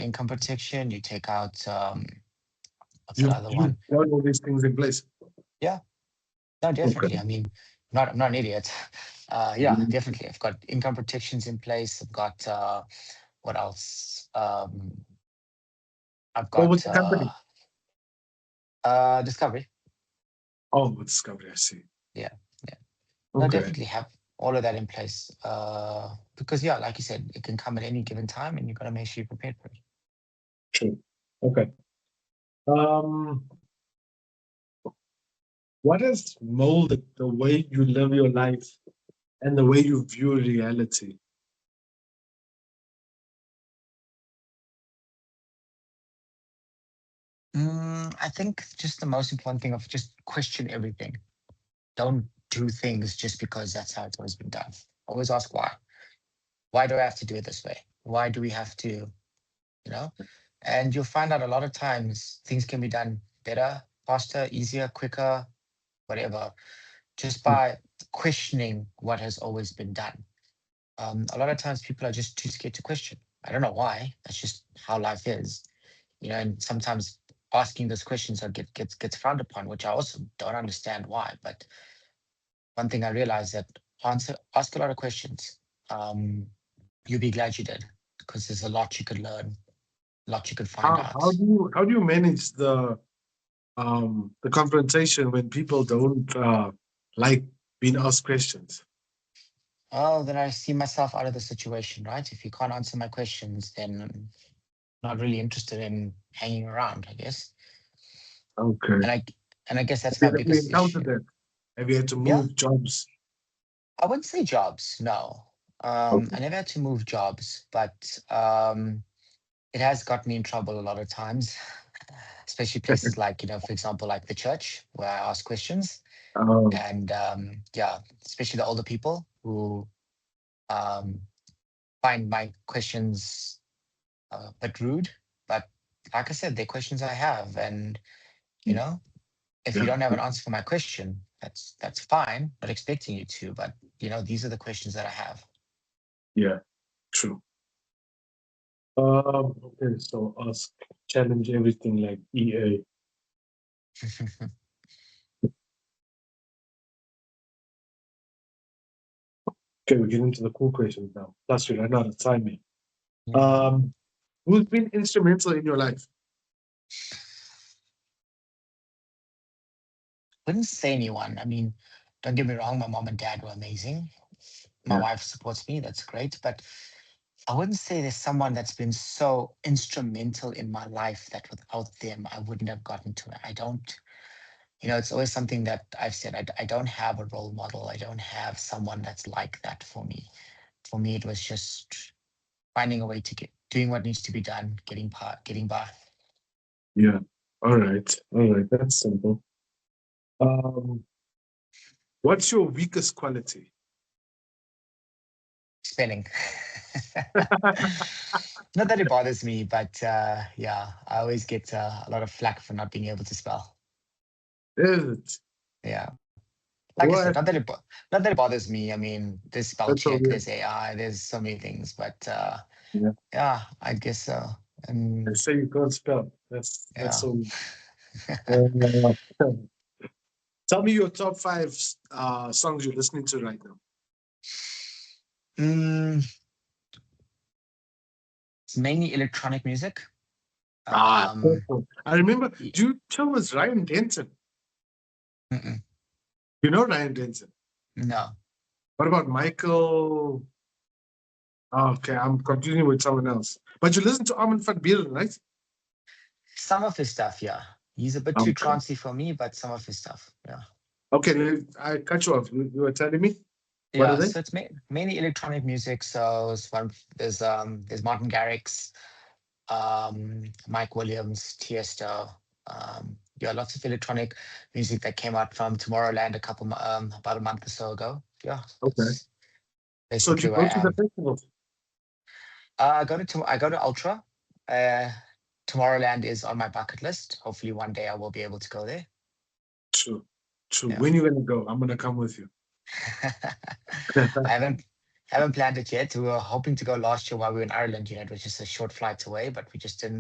income protection. You take out what's the You've other you've one? got all these things in place. Yeah, no, Okay. definitely. I mean, I'm not an idiot. Yeah, Mhm. definitely. I've got income protections in place. I've got what else? I've What was got the company? Discovery. Oh, with Discovery, I see. Yeah, yeah. No, Okay. definitely have all of that in place. Because yeah, like you said, it can come at any given time, and you've got to make sure you're prepared for it. True. Okay. Um, what has molded the way you live your life and the way you view reality? I think just the most important thing of just question everything. Don't do things just because that's how it's always been done. Always ask why. Why do I have to do it this way? Why do we have to, you know? And you'll find out a lot of times things can be done better, faster, easier, quicker, whatever, just Mm. by questioning what has always been done. A lot of times people are just too scared to question. I don't know why. That's just how life is, and sometimes asking those questions gets frowned upon, which I also don't understand why. But one thing I realized that ask a lot of questions. Um, you'll be glad you did because there's a lot you could learn, a lot you could find out. How do you manage the confrontation when people don't like being asked questions? Oh, then I see myself out of the situation, right? If you can't answer my questions, then I'm not really interested in hanging around, I guess. Okay. And I and I guess that's my Have you biggest encountered issue. that? Have you had to Yeah, move jobs? I wouldn't say jobs, no. Okay. I never had to move jobs, but it has got me in trouble a lot of times, especially places like, for example, like the church where I ask questions. Um, And yeah, especially the older people who um, find my questions a bit rude. But like I said, they're questions I have. And, you know, if you yeah, don't have an answer for my question, that's fine. Not expecting you to, but, these are the questions that I have. yeah, true. Okay, so ask, challenge everything like EA. Okay, we get into the cool questions now. Plus, we ran out of time here. Yeah. Um, who's been instrumental in your life? Wouldn't say anyone. I mean, don't get me wrong, my mom and dad were amazing. My Yeah. wife supports me, that's great. But I wouldn't say there's someone that's been so instrumental in my life that without them, I wouldn't have gotten to it. I don't, it's always something that I've said. I don't have a role model. I don't have someone that's like that for me. For me, it was just finding a way to doing what needs to be done, getting by. Yeah. All right. All right. That's simple. Um, what's your weakest quality? Spelling. Not that it bothers me, but yeah, I always get a lot of flack for not being able to spell. Is it? Yeah. Like I said, What? not that it bothers me. I mean, there's spell That's so check, weird. there's AI, there's so many things, but Yeah. yeah, I guess so. I And say you can't spell. That's yeah. so. Uh, tell me your top five songs you're listening to right now. mm, it's mainly electronic music. Um, Purple. I remember. y- Do you tell was Ryan Denton? mm-mm, You know Ryan Denton. no, What about Michael? Oh, okay, I'm confusing with someone else. But you listen to Armin van Buuren, right? some of his stuff, yeah. He's a bit too Okay. trancy for me, but some of his stuff, yeah. Okay, I cut you off. You were telling me what are Yeah, they? so it's mainly electronic music. So there's Martin Garrix, Mike Williams, Tiesto. Yeah, lots of electronic music that came out from Tomorrowland about a month or so ago. Yeah, Okay. that's So do basically you where I go to the am. festival? I go to Ultra. Uh, Tomorrowland is on my bucket list. Hopefully, one day I will be able to go there. True. True. Yeah. When you gonna go? I'm gonna come with you. I haven't Haven't planned it yet. We were hoping to go last year while we were in Ireland. It was just a short flight away, but we just didn't